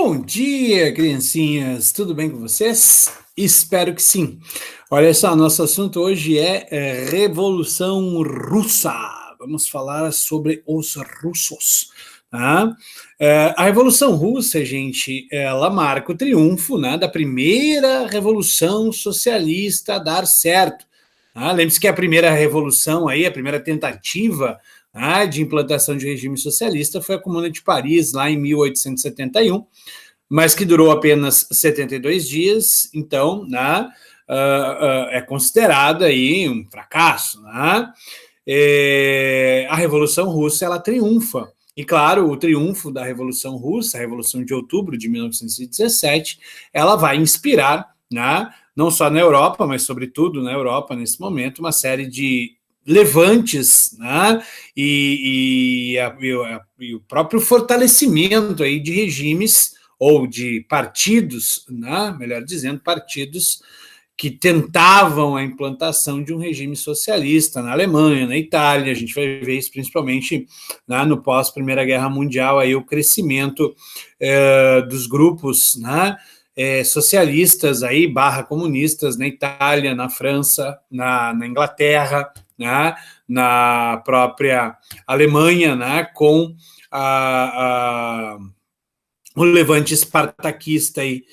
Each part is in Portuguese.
Bom dia, criancinhas! Tudo bem com vocês? Espero que sim. Olha só, nosso assunto hoje é Revolução Russa. Vamos falar sobre os russos. Tá? A Revolução Russa, gente, ela marca o triunfo, né, da primeira revolução socialista a dar certo. Tá? Lembre-se que a primeira revolução, aí, a primeira tentativa de implantação de regime socialista foi a Comuna de Paris, lá em 1871, mas que durou apenas 72 dias, então, né, é considerado aí um fracasso. Né? A Revolução Russa, ela triunfa. E, claro, o triunfo da Revolução Russa, a Revolução de Outubro de 1917, ela vai inspirar, né, não só na Europa, mas sobretudo na Europa, nesse momento, uma série de levantes, né, e o próprio fortalecimento aí de regimes ou de partidos, né, melhor dizendo, partidos que tentavam a implantação de um regime socialista na Alemanha, na Itália. A gente vai ver isso principalmente, né, no pós-Primeira Guerra Mundial, aí, o crescimento dos grupos, né, socialistas aí, comunistas na Itália, na França, na Inglaterra, né, na própria Alemanha, né, com o levante espartaquista aí,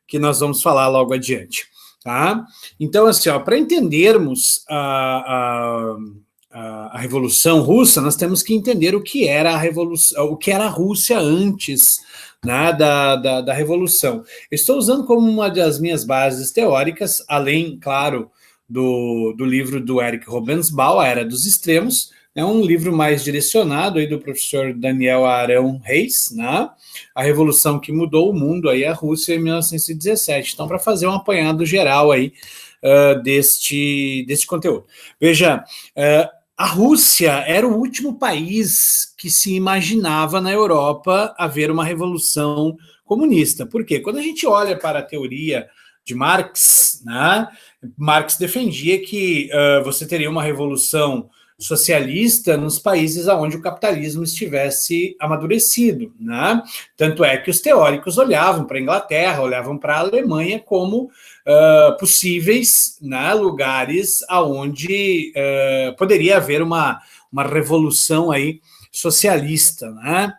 que nós vamos falar logo adiante. Tá? Então, assim, para entendermos a Revolução Russa, nós temos que entender o que era a Revolução, o que era a Rússia antes, né, da Revolução. Eu estou usando como uma das minhas bases teóricas, além, claro, do livro do Eric Robensbaum, A Era dos Extremos. É um livro mais direcionado aí do professor Daniel Arão Reis, né? A Revolução que Mudou o Mundo, aí a Rússia em 1917. Então, para fazer um apanhado geral aí deste conteúdo. Veja, a Rússia era o último país que se imaginava na Europa haver uma revolução comunista. Por quê? Quando a gente olha para a teoria de Marx, né? Marx defendia que você teria uma revolução socialista nos países onde o capitalismo estivesse amadurecido, né? Tanto é que os teóricos olhavam para a Inglaterra, olhavam para a Alemanha como possíveis, né, lugares onde poderia haver uma revolução aí socialista, né?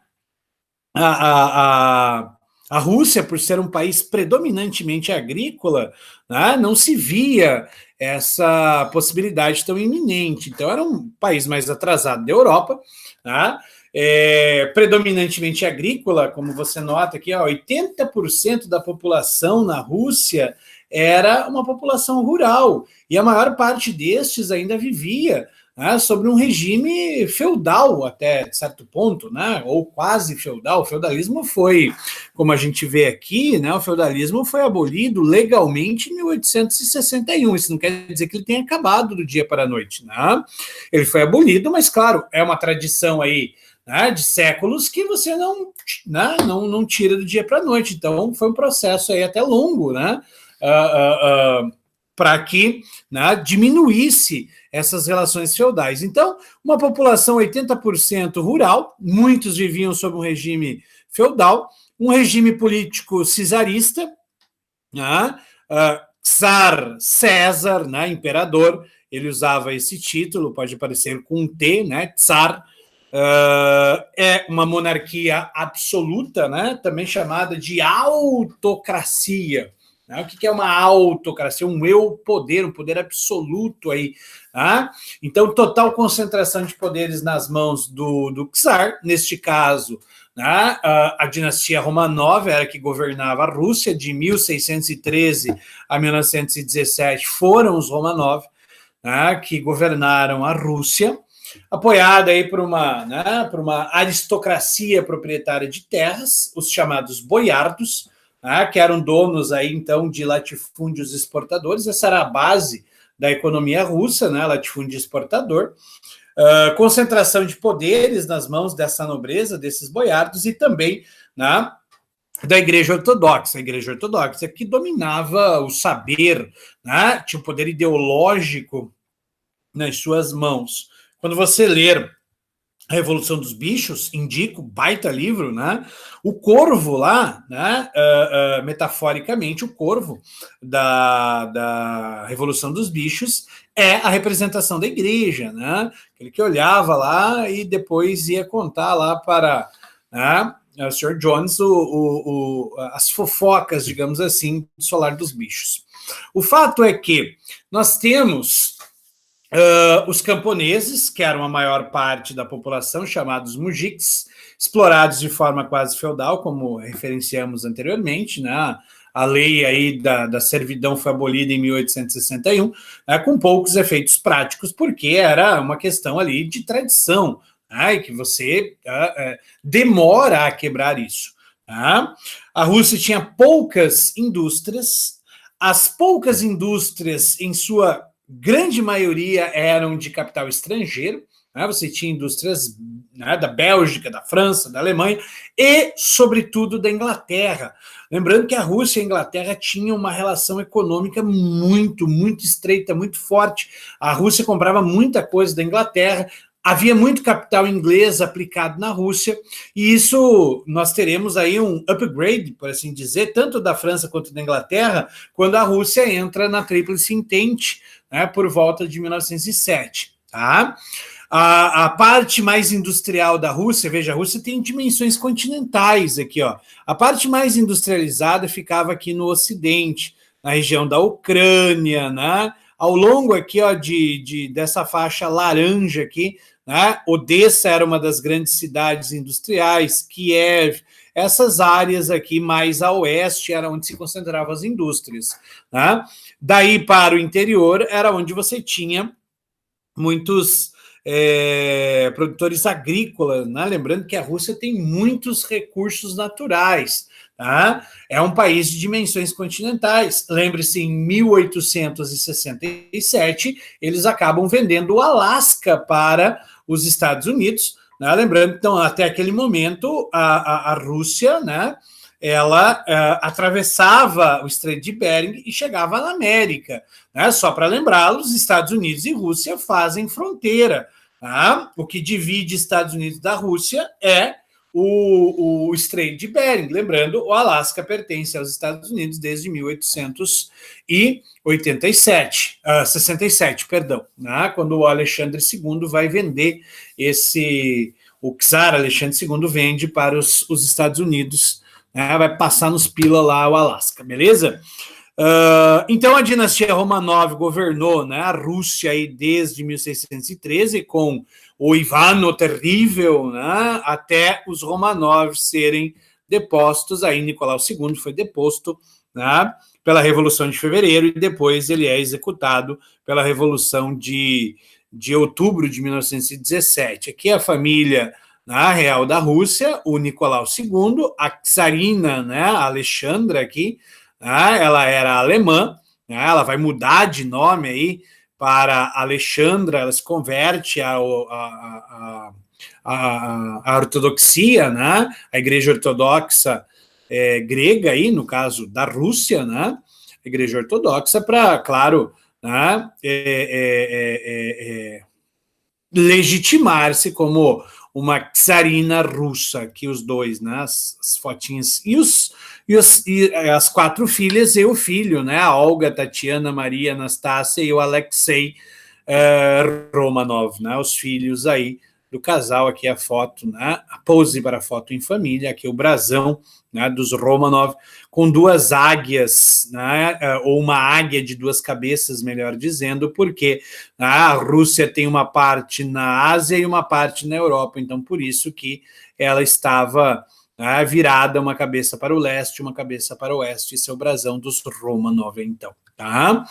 A Rússia, por ser um país predominantemente agrícola, né, não se via essa possibilidade tão iminente. Então, era um país mais atrasado da Europa, né, predominantemente agrícola, como você nota aqui, 80% da população na Rússia era uma população rural, e a maior parte destes ainda vivia, né, sobre um regime feudal até certo ponto, né, ou quase feudal. O feudalismo foi, como a gente vê aqui, né, o feudalismo foi abolido legalmente em 1861. Isso não quer dizer que ele tenha acabado do dia para a noite, né? Ele foi abolido, mas, claro, é uma tradição aí, né, de séculos que você não tira do dia para a noite. Então, foi um processo aí até longo, né, para que, né, diminuísse essas relações feudais. Então, uma população 80% rural, muitos viviam sob um regime feudal, um regime político czarista, né, Czar César, né, imperador, ele usava esse título, pode aparecer com um T, né, Czar, é uma monarquia absoluta, né, também chamada de autocracia. O que é uma autocracia? Um eu-poder, um poder absoluto aí. Tá? Então, total concentração de poderes nas mãos do czar, neste caso, né, a dinastia Romanov era que governava a Rússia, de 1613 a 1917 foram os Romanov, né, que governaram a Rússia, apoiada aí por uma aristocracia proprietária de terras, os chamados boiardos, que eram donos aí, então, de latifúndios exportadores. Essa era a base da economia russa, né, latifúndio exportador. Concentração de poderes nas mãos dessa nobreza, desses boiardos, e também, né, da Igreja Ortodoxa. A Igreja Ortodoxa que dominava o saber, né, tinha um poder ideológico nas suas mãos. Quando você ler Revolução dos Bichos, indico, baita livro, né? O corvo lá, né? Metaforicamente, o corvo da Revolução dos Bichos é a representação da igreja, né? Aquele que olhava lá e depois ia contar lá para, né, o Sr. Jones as fofocas, digamos assim, do Solar dos Bichos. O fato é que nós temos os camponeses, que eram a maior parte da população, chamados mujiks, explorados de forma quase feudal, como referenciamos anteriormente, né? A lei aí da servidão foi abolida em 1861, né, com poucos efeitos práticos, porque era uma questão ali de tradição, né, e que você demora a quebrar isso. Tá? A Rússia tinha poucas indústrias, as poucas indústrias, em sua grande maioria, eram de capital estrangeiro, né? Você tinha indústrias, né, da Bélgica, da França, da Alemanha e, sobretudo, da Inglaterra. Lembrando que a Rússia e a Inglaterra tinham uma relação econômica muito, muito estreita, muito forte. A Rússia comprava muita coisa da Inglaterra, havia muito capital inglês aplicado na Rússia, e isso nós teremos aí um upgrade, por assim dizer, tanto da França quanto da Inglaterra, quando a Rússia entra na Tríplice Entente, né, por volta de 1907. Tá? A parte mais industrial da Rússia, veja, a Rússia tem dimensões continentais aqui, ó. A parte mais industrializada ficava aqui no Ocidente, na região da Ucrânia, né? Ao longo aqui, ó, dessa faixa laranja aqui, né? Odessa era uma das grandes cidades industriais, Kiev, essas áreas aqui mais a oeste era onde se concentravam as indústrias. Né? Daí para o interior era onde você tinha muitos produtores agrícolas, né? Lembrando que a Rússia tem muitos recursos naturais. Tá? É um país de dimensões continentais. Lembre-se, em 1867, eles acabam vendendo o Alasca para os Estados Unidos. Né? Lembrando, então, até aquele momento, a Rússia, né, ela atravessava o Estreito de Bering e chegava na América. Né? Só para lembrá-los, Estados Unidos e Rússia fazem fronteira. Tá? O que divide Estados Unidos da Rússia é o Estreito de Bering. Lembrando, o Alasca pertence aos Estados Unidos desde 1887, 67, perdão, né? Quando o Alexandre II vai vender o czar Alexandre II vende para os Estados Unidos, né? Vai passar nos pila lá o Alasca, beleza? Então a dinastia Romanov governou, né, a Rússia aí desde 1613 com o Ivan o Terrível, né, até os Romanov serem depostos. Aí Nicolau II foi deposto, né, pela Revolução de Fevereiro, e depois ele é executado pela Revolução de outubro de 1917. Aqui a família, né, real da Rússia, o Nicolau II, a czarina, né, a Alexandra aqui, ela era alemã, né, ela vai mudar de nome aí para Alexandra, ela se converte à ortodoxia, né, a igreja ortodoxa grega aí, no caso da Rússia, né, a igreja ortodoxa, para, claro, né, legitimar-se como uma czarina russa, que os dois, né, as fotinhas, e as 4 filhas e o filho, né, a Olga, Tatiana, Maria, Anastácia e o Alexei Romanov, né, os filhos aí do casal. Aqui a foto, né, a pose para a foto em família, aqui o brasão, né, dos Romanov, com 2 águias, né, ou uma águia de 2 cabeças, melhor dizendo, porque a Rússia tem uma parte na Ásia e uma parte na Europa, então por isso que ela estava, né, virada, uma cabeça para o leste, uma cabeça para o oeste. Esse é o brasão dos Romanov, então. Tá?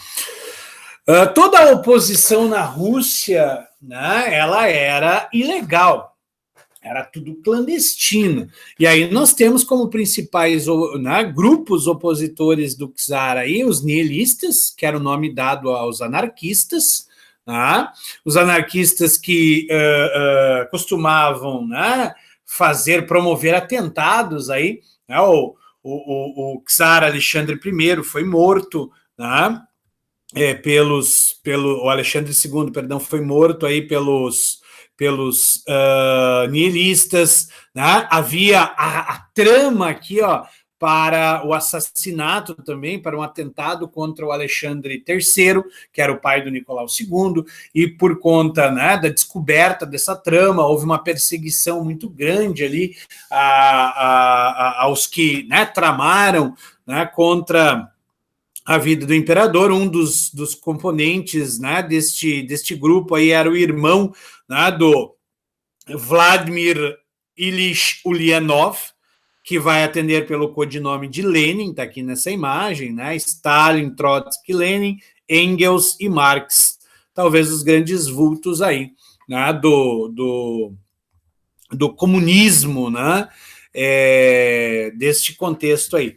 Toda a oposição na Rússia, né, ela era ilegal, era tudo clandestino. E aí nós temos como principais, né, grupos opositores do czar aí, os nihilistas, que era o nome dado aos anarquistas, né, os anarquistas que costumavam, né, promover atentados aí, né, o czar Alexandre I foi morto, né, o Alexandre II, perdão, foi morto aí pelos nihilistas, né? Havia a trama aqui, ó, para o assassinato também, para um atentado contra o Alexandre III, que era o pai do Nicolau II, e por conta, né, da descoberta dessa trama, houve uma perseguição muito grande ali aos que, né, tramaram, né, contra a vida do imperador. Um dos componentes, né, deste grupo aí era o irmão, né, do Vladimir Ilyich Ulyanov, que vai atender pelo codinome de Lenin, está aqui nessa imagem, né? Stalin, Trotsky, Lenin, Engels e Marx, talvez os grandes vultos aí, né? do comunismo, né? Deste contexto aí.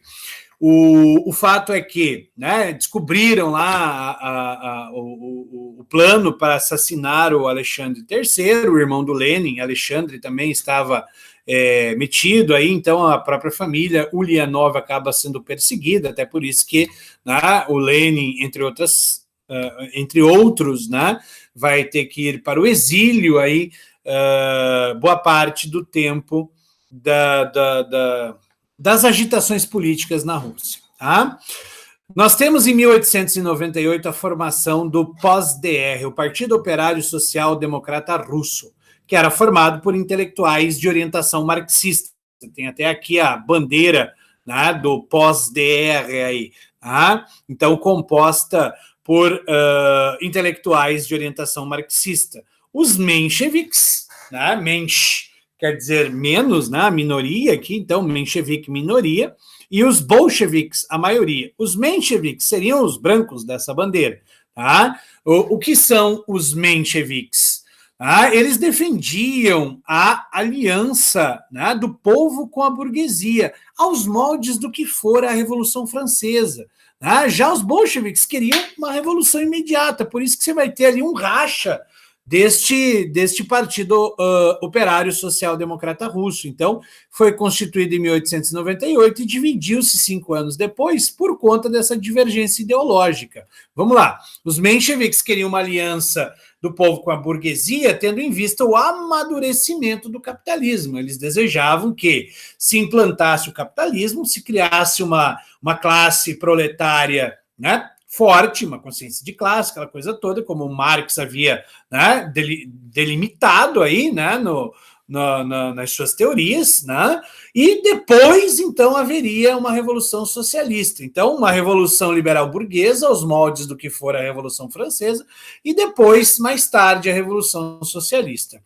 O fato é que, né, descobriram lá o plano para assassinar o Alexandre III, o irmão do Lenin. Alexandre também estava metido aí, então a própria família Ulyanov acaba sendo perseguida, até por isso que, né, o Lenin, entre outros, né, vai ter que ir para o exílio aí boa parte do tempo das agitações políticas na Rússia. Tá? Nós temos em 1898 a formação do POS-DR, o Partido Operário Social Democrata Russo, que era formado por intelectuais de orientação marxista. Tem até aqui a bandeira, né, do POS-DR aí. Tá? Então, composta por intelectuais de orientação marxista. Os mencheviques, né, mensch quer dizer menos, né, a minoria aqui, então menchevique minoria, e os bolcheviques a maioria. Os mencheviques seriam os brancos dessa bandeira. Tá? O que são os mencheviques? Eles defendiam a aliança, né, do povo com a burguesia, aos moldes do que fora a Revolução Francesa. Já os bolcheviques queriam uma revolução imediata, por isso que você vai ter ali um racha deste Partido Operário Social Democrata Russo. Então, foi constituído em 1898 e dividiu-se 5 anos depois por conta dessa divergência ideológica. Vamos lá. Os mencheviques queriam uma aliança do povo com a burguesia, tendo em vista o amadurecimento do capitalismo. Eles desejavam que se implantasse o capitalismo, se criasse uma classe proletária, né, forte, uma consciência de classe, aquela coisa toda, como Marx havia, né, delimitado aí, né, nas suas teorias, né, e depois, então, haveria uma revolução socialista. Então, uma revolução liberal burguesa, aos moldes do que for a Revolução Francesa, e depois, mais tarde, a Revolução Socialista.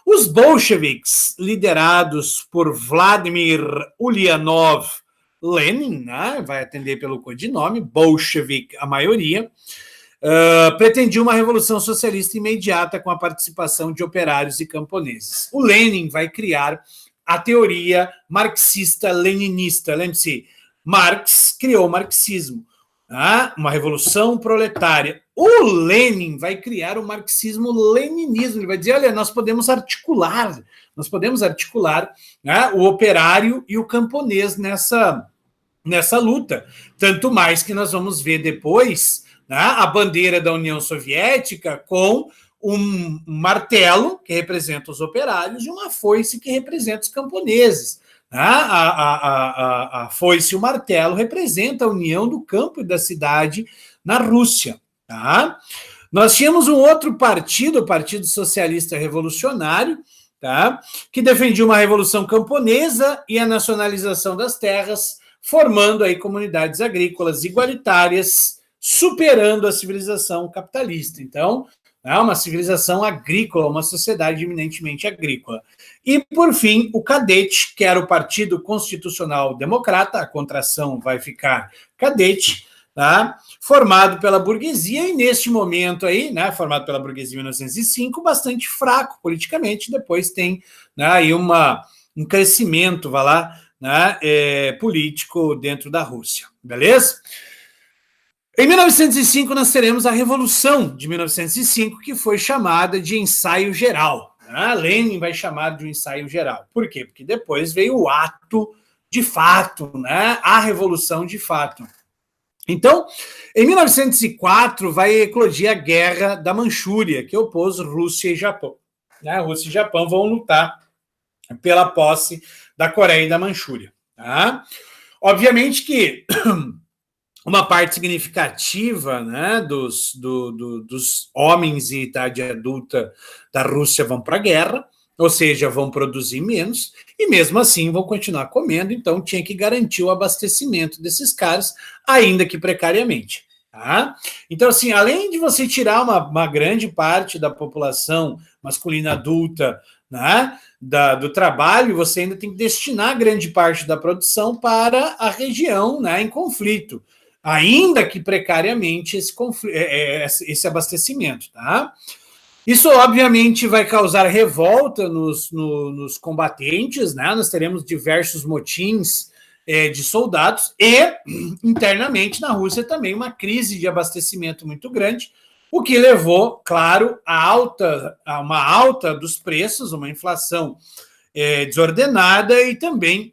Os bolcheviques, liderados por Vladimir Ulyanov Lenin, né, vai atender pelo codinome, bolchevique a maioria, pretendia uma revolução socialista imediata com a participação de operários e camponeses. O Lenin vai criar a teoria marxista-leninista. Lembre-se, Marx criou o marxismo, uma revolução proletária. O Lenin vai criar o marxismo-leninismo. Ele vai dizer, olha, nós podemos articular, né, o operário e o camponês nessa luta. Tanto mais que nós vamos ver depois, né, a bandeira da União Soviética com um martelo, que representa os operários, e uma foice, que representa os camponeses. A foice e o martelo representam a união do campo e da cidade na Rússia. Tá? Nós tínhamos um outro partido, o Partido Socialista Revolucionário, tá, que defendia uma revolução camponesa e a nacionalização das terras, formando aí comunidades agrícolas igualitárias, superando a civilização capitalista. Então, é uma civilização agrícola, uma sociedade eminentemente agrícola. E, por fim, o Cadete, que era o Partido Constitucional Democrata, a contração vai ficar Cadete, tá? Formado pela burguesia, e neste momento aí, né, formado pela burguesia em 1905, bastante fraco politicamente, depois tem, né, aí um crescimento, vai lá, né, político dentro da Rússia, beleza? Em 1905, nós teremos a Revolução de 1905, que foi chamada de Ensaio Geral. Lenin vai chamar de um ensaio geral. Por quê? Porque depois veio o ato de fato, né, a Revolução de fato. Então, em 1904, vai eclodir a Guerra da Manchúria, que opôs Rússia e Japão. né, a Rússia e o Japão vão lutar pela posse da Coreia e da Manchúria. Tá? Obviamente que uma parte significativa, né, dos homens e idade adulta da Rússia vão para a guerra, ou seja, vão produzir menos, e mesmo assim vão continuar comendo, então tinha que garantir o abastecimento desses caras, ainda que precariamente. Tá? Então, assim, além de você tirar uma grande parte da população masculina adulta, né, do trabalho, você ainda tem que destinar grande parte da produção para a região, né, em conflito, ainda que precariamente esse abastecimento, tá? Isso, obviamente, vai causar revolta nos combatentes, né? Nós teremos diversos motins de soldados e, internamente, na Rússia também uma crise de abastecimento muito grande, o que levou, claro, a uma alta dos preços, uma inflação desordenada e também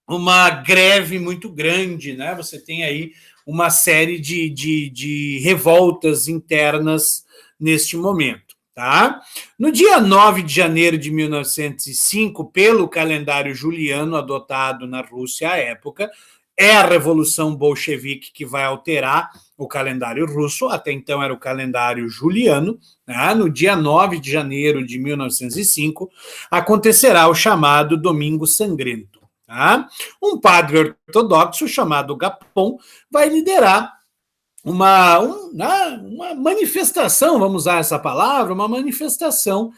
uma greve muito grande, né? Você tem aí uma série de revoltas internas neste momento. Tá? No dia 9 de janeiro de 1905, pelo calendário juliano adotado na Rússia à época, é a Revolução Bolchevique que vai alterar o calendário russo, até então era o calendário juliano. Né? No dia 9 de janeiro de 1905, acontecerá o chamado Domingo Sangrento. Tá? Um padre ortodoxo chamado Gapon vai liderar uma manifestação, vamos usar essa palavra, uma manifestação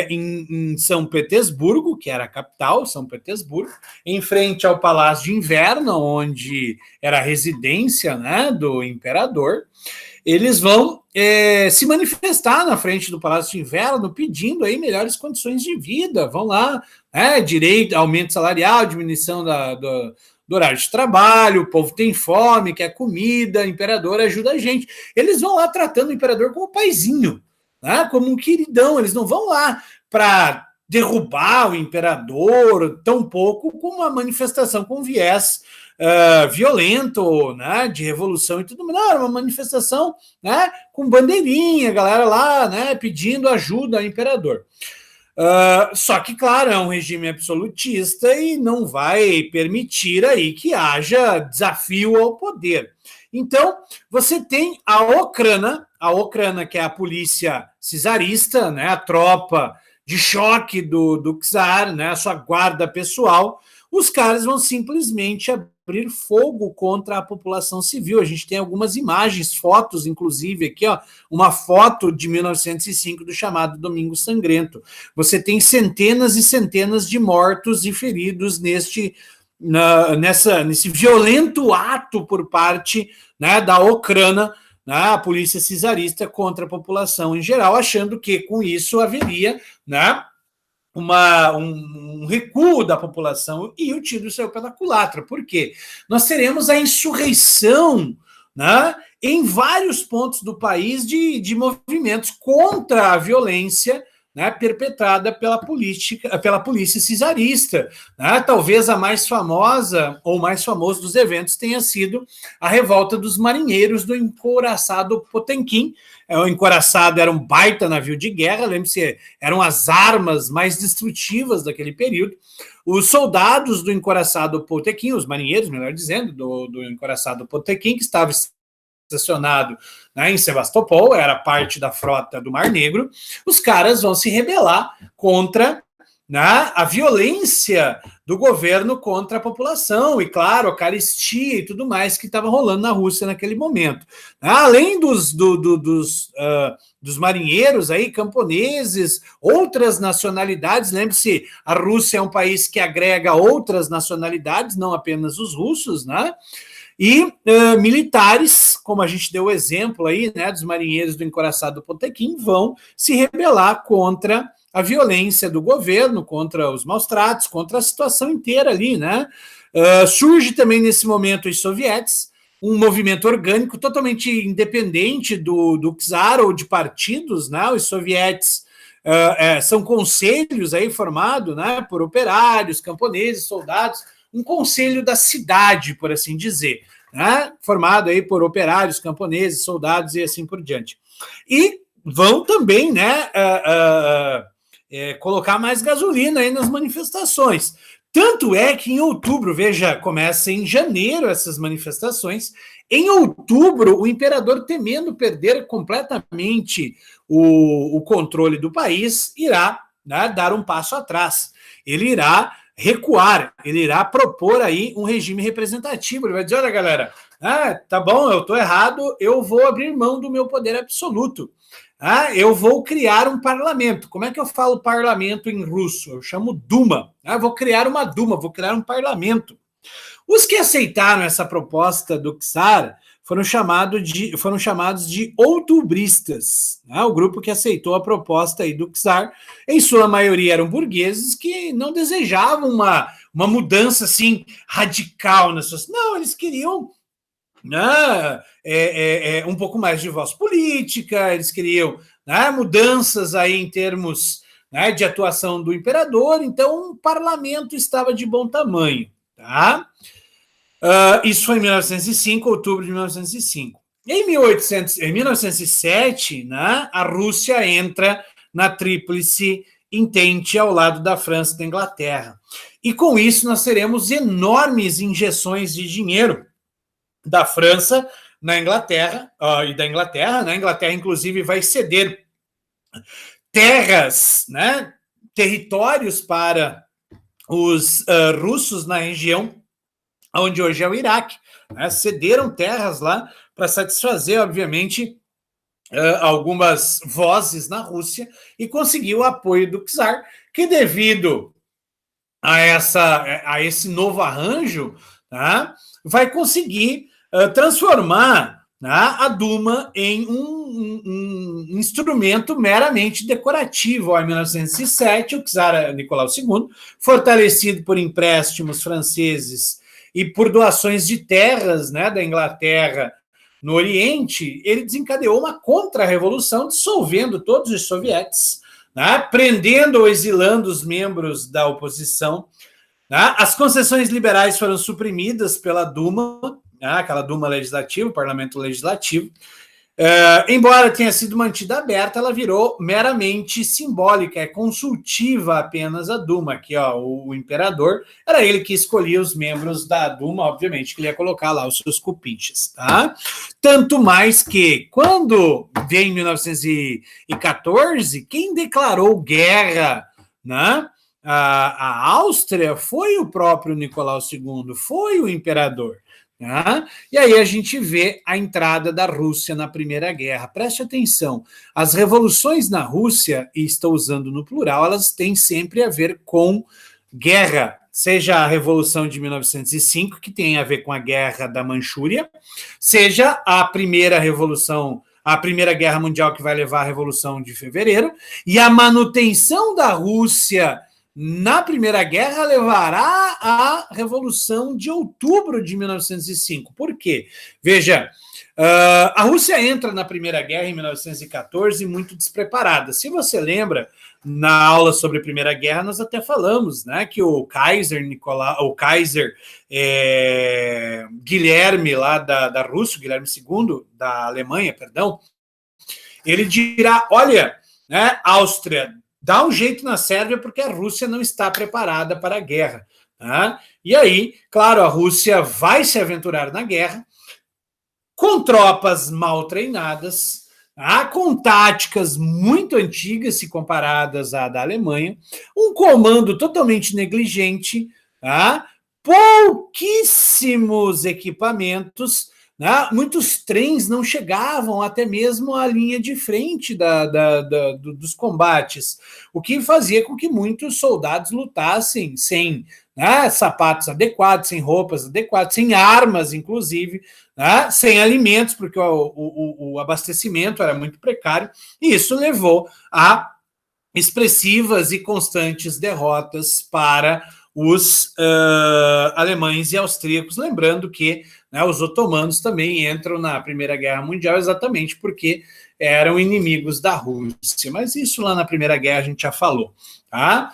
em São Petersburgo, que era a capital, São Petersburgo, em frente ao Palácio de Inverno, onde era a residência, né, do imperador. Eles vão se manifestar na frente do Palácio de Inverno, pedindo aí melhores condições de vida, vão lá, direito, aumento salarial, diminuição do horário de trabalho, o povo tem fome, quer comida, o imperador ajuda a gente. Eles vão lá tratando o imperador como paizinho, né, como um queridão, eles não vão lá para derrubar o imperador, tampouco com uma manifestação com viés violento, né, de revolução e tudo mais. Não, era uma manifestação, né, com bandeirinha, galera lá, né, pedindo ajuda ao imperador. Só que, claro, é um regime absolutista e não vai permitir aí que haja desafio ao poder. Então, você tem a Okhrana, que é a polícia czarista, né, a tropa de choque do czar, né, a sua guarda pessoal. Os caras vão simplesmente abrir fogo contra a população civil. A gente tem algumas imagens, fotos, inclusive, aqui, ó, uma foto de 1905 do chamado Domingo Sangrento. Você tem centenas e centenas de mortos e feridos nesse violento ato por parte, né, da Okhrana, né, a polícia czarista contra a população em geral, achando que com isso haveria, né, um recuo da população, e o tiro saiu pela culatra. Por quê? Nós teremos a insurreição, né, em vários pontos do país de movimentos contra a violência, né, perpetrada pela polícia czarista. Né? Talvez a mais famosa ou mais famoso dos eventos tenha sido a revolta dos marinheiros do encouraçado Potemkin. O encouraçado era um baita navio de guerra, lembre-se, eram as armas mais destrutivas daquele período. Os soldados do encouraçado Potemkin, os marinheiros, melhor dizendo, do encouraçado Potemkin, que estava estacionado, né, em Sebastopol, era parte da frota do Mar Negro, os caras vão se rebelar contra, né, a violência do governo contra a população e, claro, a carestia e tudo mais que estava rolando na Rússia naquele momento. Além dos marinheiros aí, camponeses, outras nacionalidades, lembre-se, a Rússia é um país que agrega outras nacionalidades, não apenas os russos, né? E militares, como a gente deu o exemplo aí, né, dos marinheiros do encouraçado Potemkin, vão se rebelar contra a violência do governo, contra os maus tratos, contra a situação inteira ali, né? Surge também nesse momento os sovietes, um movimento orgânico totalmente independente do czar ou de partidos, né? Os sovietes são conselhos aí formados, né, por operários, camponeses, soldados, um conselho da cidade, por assim dizer, né, formado aí por operários, camponeses, soldados e assim por diante. E vão também, né, colocar mais gasolina aí nas manifestações. Tanto é que em outubro, veja, começa em janeiro essas manifestações. Em outubro, o imperador, temendo perder completamente o controle do país, irá, né, dar um passo atrás. Ele irá recuar, ele irá propor aí um regime representativo. Ele vai dizer: olha, galera, tá bom, eu estou errado, eu vou abrir mão do meu poder absoluto. Eu vou criar um parlamento. Como é que eu falo parlamento em russo? Eu chamo Duma. Vou criar uma Duma, vou criar um parlamento. Os que aceitaram essa proposta do czar foram chamados de outubristas, né? O grupo que aceitou a proposta aí do czar, em sua maioria eram burgueses que não desejavam uma mudança assim radical na sociedade. Não, eles queriam, né, um pouco mais de voz política, eles queriam, né, mudanças aí em termos, né, de atuação do imperador, então o parlamento estava de bom tamanho, tá? Isso foi em 1905, outubro de 1905. Em 1907, né, a Rússia entra na Tríplice Entente ao lado da França e da Inglaterra. E com isso nós teremos enormes injeções de dinheiro da França na Inglaterra, e da Inglaterra, né? A Inglaterra, inclusive, vai ceder terras, né, territórios para os russos na região onde hoje é o Iraque, né? Cederam terras lá para satisfazer, obviamente, algumas vozes na Rússia e conseguiu o apoio do czar, que devido a esse novo arranjo, tá, vai conseguir transformar, né, a Duma em um instrumento meramente decorativo. Em 1907, o czar Nicolau II, fortalecido por empréstimos franceses e por doações de terras, né, da Inglaterra no Oriente, ele desencadeou uma contra-revolução, dissolvendo todos os sovietes, né, prendendo ou exilando os membros da oposição. Né? As concessões liberais foram suprimidas pela Duma, né, aquela Duma legislativa, o parlamento legislativo. Embora tenha sido mantida aberta, ela virou meramente simbólica, é consultiva apenas a Duma. Aqui, ó, o imperador, era ele que escolhia os membros da Duma, obviamente, que ele ia colocar lá os seus cupinches, tá? Tanto mais que, quando veio em 1914, quem declarou guerra, né, a Áustria foi o próprio Nicolau II, foi o imperador. E aí a gente vê a entrada da Rússia na Primeira Guerra. Preste atenção, as revoluções na Rússia, e estou usando no plural, elas têm sempre a ver com guerra, seja a Revolução de 1905, que tem a ver com a Guerra da Manchúria, seja a Primeira Revolução, a Primeira Guerra Mundial, que vai levar à Revolução de Fevereiro, e a manutenção da Rússia na Primeira Guerra levará à Revolução de Outubro de 1905. Por quê? Veja, a Rússia entra na Primeira Guerra em 1914 muito despreparada. Se você lembra, na aula sobre a Primeira Guerra, nós até falamos, né, que o Kaiser Guilherme, lá da Rússia, Guilherme II, da Alemanha, perdão, ele dirá: olha, né, Áustria, dá um jeito na Sérvia porque a Rússia não está preparada para a guerra. Tá? E aí, claro, a Rússia vai se aventurar na guerra com tropas mal treinadas, tá? Com táticas muito antigas se comparadas à da Alemanha, um comando totalmente negligente, tá? Pouquíssimos equipamentos, né? Muitos trens não chegavam até mesmo à linha de frente dos combates, o que fazia com que muitos soldados lutassem sem, né, sapatos adequados, sem roupas adequadas, sem armas, inclusive, né, sem alimentos, porque o abastecimento era muito precário, e isso levou a expressivas e constantes derrotas para os alemães e austríacos, lembrando que, né, os otomanos também entram na Primeira Guerra Mundial exatamente porque eram inimigos da Rússia, mas isso lá na Primeira Guerra a gente já falou, tá?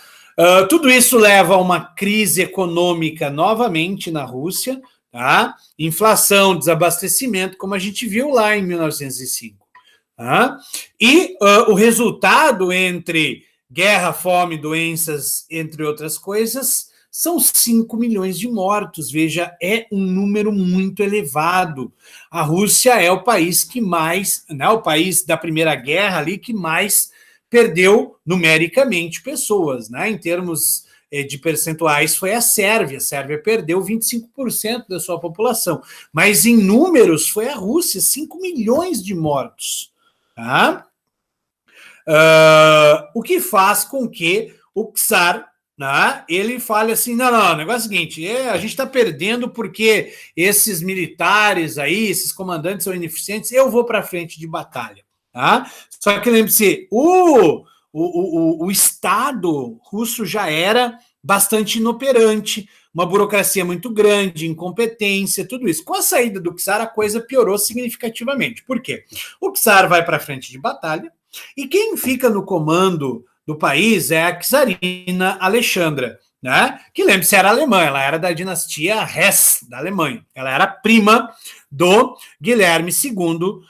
Tudo isso leva a uma crise econômica novamente na Rússia, tá? Inflação, desabastecimento, como a gente viu lá em 1905. Tá? E o resultado entre guerra, fome, doenças, entre outras coisas, são 5 milhões de mortos. Veja, é um número muito elevado. A Rússia é o país que mais, né, o país da Primeira Guerra ali, que mais perdeu numericamente pessoas, né? Em termos de percentuais, foi a Sérvia. A Sérvia perdeu 25% da sua população. Mas em números, foi a Rússia, 5 milhões de mortos. Tá? O que faz com que o czar, né, ele fale assim, não, o negócio é o seguinte, a gente está perdendo porque esses militares aí, esses comandantes são ineficientes, eu vou para frente de batalha. Tá? Só que lembre-se, o Estado russo já era bastante inoperante, uma burocracia muito grande, incompetência, tudo isso. Com a saída do czar, a coisa piorou significativamente. Por quê? O czar vai para frente de batalha, e quem fica no comando do país é a czarina Alexandra, né? Que lembre-se, era alemã, ela era da dinastia Hesse, da Alemanha. Ela era prima do Guilherme II,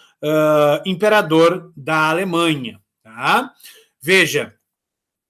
imperador da Alemanha. Tá? Veja,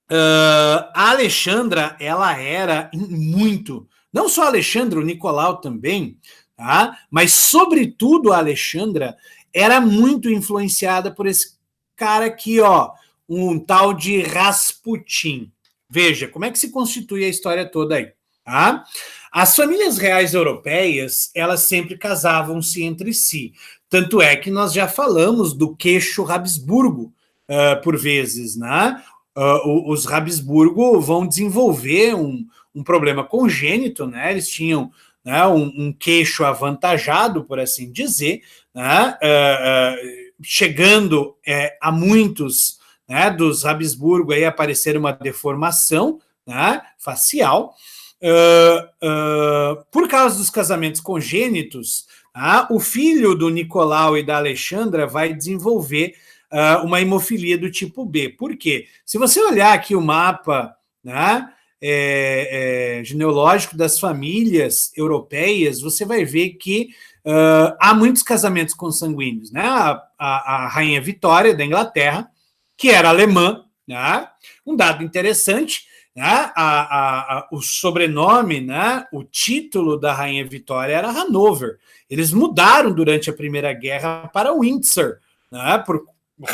a Alexandra, ela era muito, não só a Alexandra, o Nicolau também, tá? Mas sobretudo a Alexandra era muito influenciada por esse cara aqui, ó, um tal de Rasputin. Veja, como é que se constitui a história toda aí, tá? As famílias reais europeias, elas sempre casavam-se entre si. Tanto é que nós já falamos do queixo Habsburgo, por vezes, né? Os Habsburgo vão desenvolver um problema congênito, né? Eles tinham, né, um queixo avantajado, por assim dizer, né? Chegando a muitos, né, dos Habsburgo aí aparecer uma deformação, né, facial, por causa dos casamentos congênitos, o filho do Nicolau e da Alexandra vai desenvolver uma hemofilia do tipo B. Por quê? Se você olhar aqui o mapa, né, genealógico das famílias europeias, você vai ver que há muitos casamentos consanguíneos, né? A rainha Vitória, da Inglaterra, que era alemã, né? Um dado interessante, né? O sobrenome, né? O título da rainha Vitória era Hanover. Eles mudaram durante a Primeira Guerra para Windsor, né? Por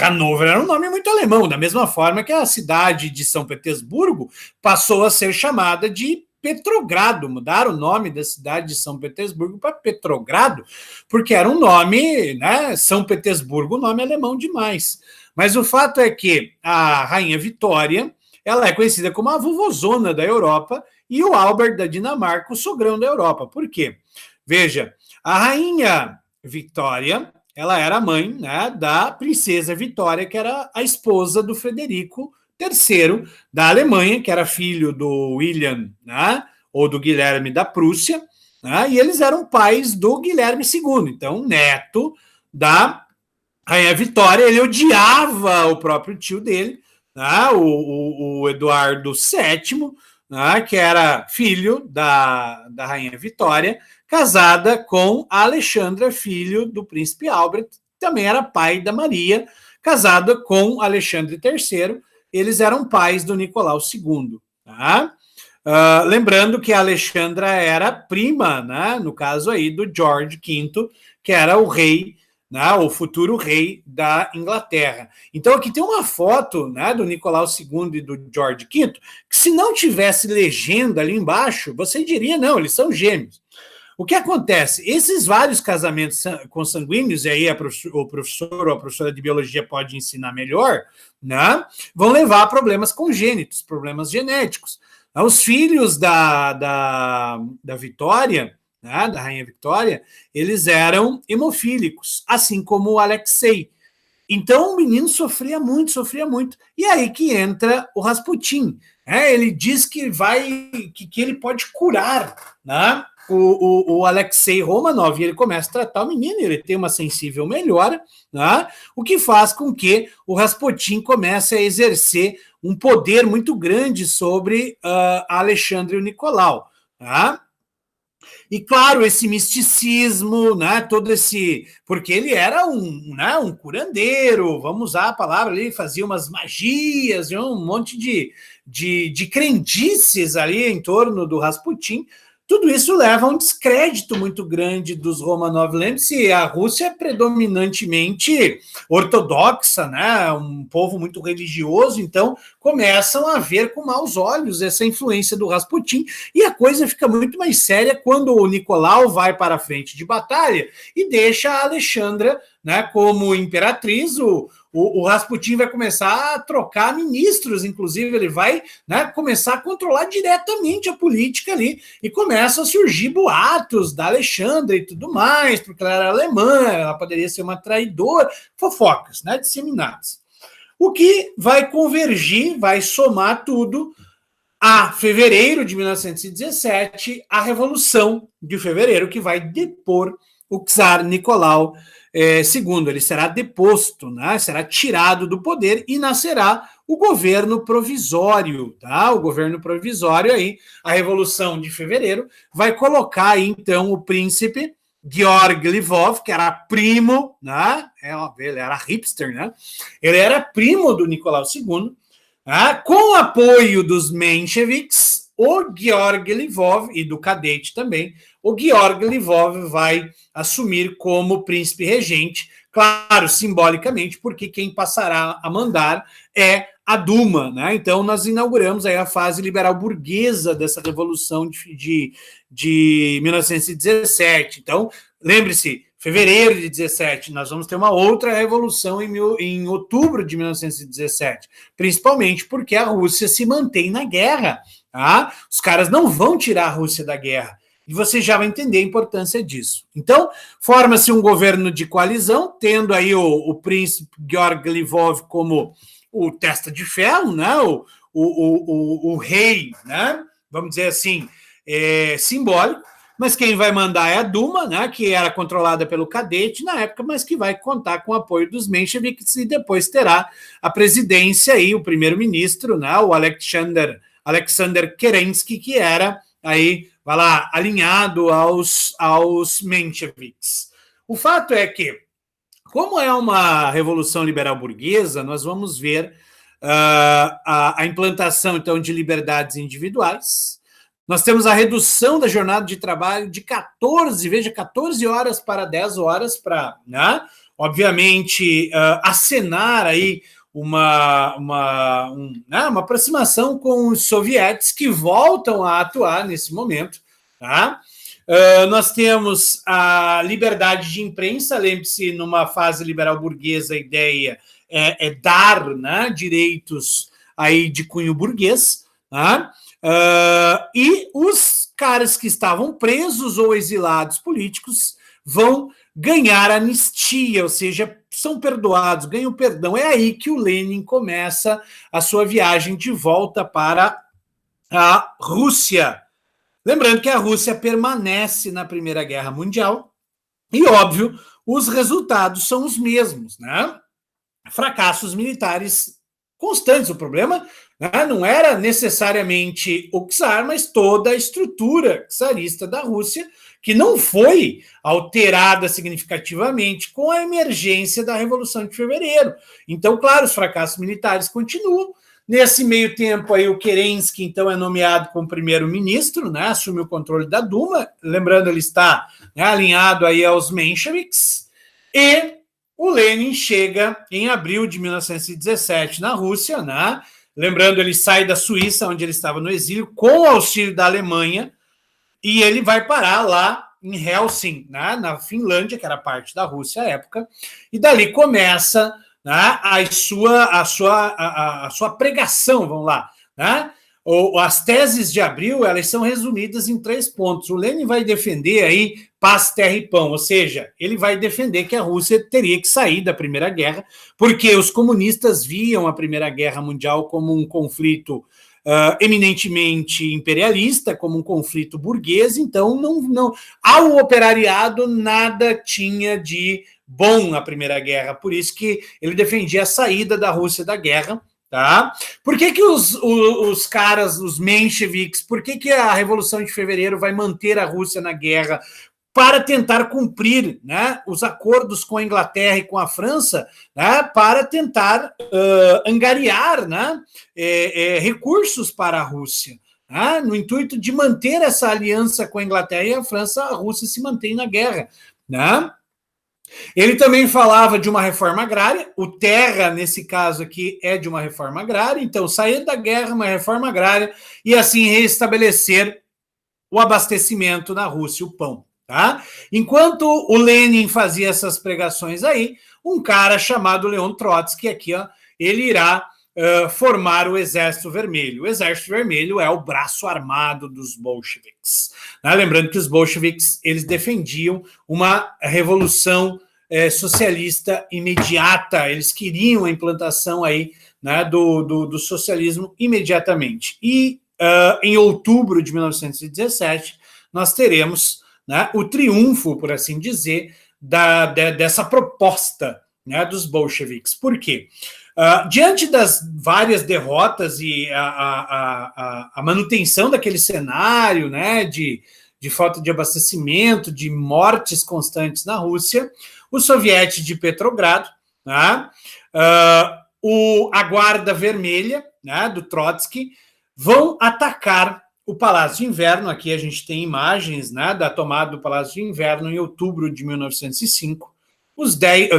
Hanover era um nome muito alemão, da mesma forma que a cidade de São Petersburgo passou a ser chamada de Petrogrado, mudaram o nome da cidade de São Petersburgo para Petrogrado, porque era um nome, né, São Petersburgo, um nome alemão demais. Mas o fato é que a rainha Vitória, ela é conhecida como a vovozona da Europa, e o Albert da Dinamarca, o sogrão da Europa. Por quê? Veja, a rainha Vitória, ela era mãe, né, da princesa Vitória, que era a esposa do Frederico III da Alemanha, que era filho do William, né, ou do Guilherme da Prússia, né, e eles eram pais do Guilherme II, então neto da rainha Vitória. Ele odiava o próprio tio dele, né, o Eduardo VII, né, que era filho da rainha Vitória, casada com a Alexandra, filho do príncipe Albert, também era pai da Maria, casada com Alexandre III. Eles eram pais do Nicolau II. Tá? Lembrando que a Alexandra era prima, né, no caso aí, do George V, que era o rei, né, o futuro rei da Inglaterra. Então aqui tem uma foto, né, do Nicolau II e do George V, que se não tivesse legenda ali embaixo, você diria, não, eles são gêmeos. O que acontece? Esses vários casamentos consanguíneos, e aí o professor ou a professora de biologia pode ensinar melhor, né, vão levar a problemas congênitos, problemas genéticos. Os filhos da Vitória, né, da rainha Vitória, eles eram hemofílicos, assim como o Alexei. Então o menino sofria muito, sofria muito. E aí que entra o Rasputin. Ele diz que que ele pode curar, né, o Alexei Romanov, e ele começa a tratar o menino, ele tem uma sensível melhora, né, o que faz com que o Rasputin comece a exercer um poder muito grande sobre a Alexandre e o Nicolau. Tá? E, claro, esse misticismo, né, todo esse... Porque ele era um curandeiro, vamos usar a palavra ali, fazia umas magias, um monte de crendices ali em torno do Rasputin. Tudo isso leva a um descrédito muito grande dos Romanov. Lembre-se, a Rússia é predominantemente ortodoxa, né? Um povo muito religioso, então começam a ver com maus olhos essa influência do Rasputin, e a coisa fica muito mais séria quando o Nicolau vai para a frente de batalha e deixa a Alexandra, né, como imperatriz. O Rasputin vai começar a trocar ministros, inclusive ele vai, né, começar a controlar diretamente a política ali, e começam a surgir boatos da Alexandra e tudo mais, porque ela era alemã, ela poderia ser uma traidora, fofocas, né, disseminadas. O que vai convergir, vai somar tudo a fevereiro de 1917, a Revolução de Fevereiro, que vai depor o czar Nicolau II. Ele será deposto, né? Será tirado do poder e nascerá o governo provisório, tá? O governo provisório aí, a Revolução de Fevereiro, vai colocar aí, então, o príncipe Georg Lvov, que era primo, né? Ele era hipster, né? Ele era primo do Nicolau II, com o apoio dos mencheviques. O Georg Lvov, e do cadete também, o Georg Lvov vai assumir como príncipe regente, claro, simbolicamente, porque quem passará a mandar é a Duma, né? Então nós inauguramos aí a fase liberal burguesa dessa Revolução de 1917. Então, lembre-se, fevereiro de 17, nós vamos ter uma outra revolução em outubro de 1917, principalmente porque a Rússia se mantém na guerra, tá? Os caras não vão tirar a Rússia da guerra, e você já vai entender a importância disso. Então, forma-se um governo de coalizão, tendo aí o príncipe Georg Lvov como o testa de ferro, né? o rei, né? Vamos dizer assim, simbólico. Mas quem vai mandar é a Duma, né, que era controlada pelo cadete na época, mas que vai contar com o apoio dos mencheviques, e depois terá a presidência aí, o primeiro-ministro, né, o Alexander Kerensky, que era aí, vai lá, alinhado aos mencheviques. O fato é que, como é uma revolução liberal burguesa, nós vamos ver a implantação, então, de liberdades individuais. Nós temos a redução da jornada de trabalho de 14 horas para 10 horas, para, né, obviamente, acenar aí uma aproximação com os sovietes, que voltam a atuar nesse momento. Tá? Nós temos a liberdade de imprensa. Lembre-se, numa fase liberal burguesa, a ideia é dar, né, direitos aí de cunho burguês, tá? E os caras que estavam presos ou exilados políticos vão ganhar anistia, ou seja, são perdoados, ganham perdão. É aí que o Lenin começa a sua viagem de volta para a Rússia. Lembrando que a Rússia permanece na Primeira Guerra Mundial e, óbvio, os resultados são os mesmos, né? Fracassos militares constantes. O problema, né, não era necessariamente o czar, mas toda a estrutura czarista da Rússia, que não foi alterada significativamente com a emergência da Revolução de Fevereiro. Então, claro, os fracassos militares continuam. Nesse meio tempo, aí, o Kerensky, então, é nomeado como primeiro-ministro, né, assume o controle da Duma. Lembrando, ele está, né, alinhado aí aos mencheviques. E o Lenin chega em abril de 1917 na Rússia, né? Lembrando, ele sai da Suíça, onde ele estava no exílio, com o auxílio da Alemanha, e ele vai parar lá em Helsinki, né, na Finlândia, que era parte da Rússia à época, e dali começa, né, a sua pregação, vamos lá, né? As teses de abril, elas são resumidas em 3 pontos. O Lenin vai defender aí paz, terra e pão, ou seja, ele vai defender que a Rússia teria que sair da Primeira Guerra, porque os comunistas viam a Primeira Guerra Mundial como um conflito eminentemente imperialista, como um conflito burguês. Então, não, ao operariado nada tinha de bom na Primeira Guerra, por isso que ele defendia a saída da Rússia da guerra, tá? Por que os caras, os mencheviques, por que a Revolução de Fevereiro vai manter a Rússia na guerra? Para tentar cumprir, né, os acordos com a Inglaterra e com a França, né, para tentar angariar, né, recursos para a Rússia. Né, no intuito de manter essa aliança com a Inglaterra e a França, a Rússia se mantém na guerra. Né? Ele também falava de uma reforma agrária, o Terra, nesse caso aqui, é de uma reforma agrária, então sair da guerra, uma reforma agrária, e assim restabelecer o abastecimento na Rússia, o pão. Tá? Enquanto o Lenin fazia essas pregações aí, um cara chamado Leon Trotsky aqui, ó, ele irá formar o Exército Vermelho. O Exército Vermelho é o braço armado dos bolcheviques. Né? Lembrando que os bolcheviques eles defendiam uma revolução socialista imediata, eles queriam a implantação aí, né, do socialismo imediatamente. E em outubro de 1917, nós teremos, né, o triunfo, por assim dizer, dessa proposta, né, dos bolcheviques. Por quê? Diante das várias derrotas e a manutenção daquele cenário, né, de falta de abastecimento, de mortes constantes na Rússia, o soviete de Petrogrado, né, a Guarda Vermelha, né, do Trotsky, vão atacar o Palácio de Inverno. Aqui a gente tem imagens, né, da tomada do Palácio de Inverno em outubro de 1905,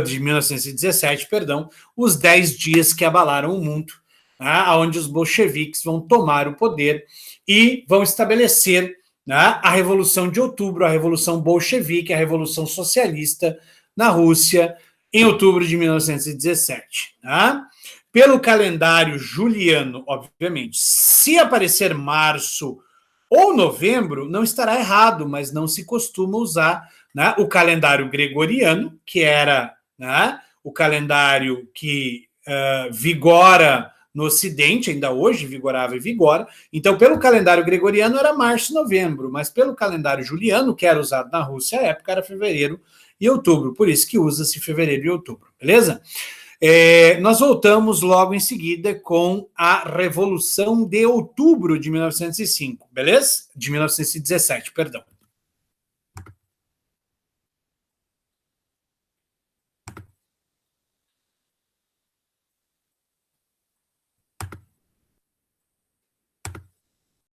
de 1917, perdão, os 10 dias que abalaram o mundo, né, onde os bolcheviques vão tomar o poder e vão estabelecer, né, a Revolução de Outubro, a Revolução Bolchevique, a Revolução Socialista na Rússia, em outubro de 1917. Né? Pelo calendário juliano, obviamente, se aparecer março ou novembro, não estará errado, mas não se costuma usar, né, o calendário gregoriano, que era, né, o calendário que vigora no Ocidente, ainda hoje vigorava e vigora. Então, pelo calendário gregoriano era março e novembro, mas pelo calendário juliano, que era usado na Rússia à época, era fevereiro e outubro. Por isso que usa-se fevereiro e outubro, beleza? Nós voltamos logo em seguida com a Revolução de Outubro de 1905, beleza? De 1917, perdão.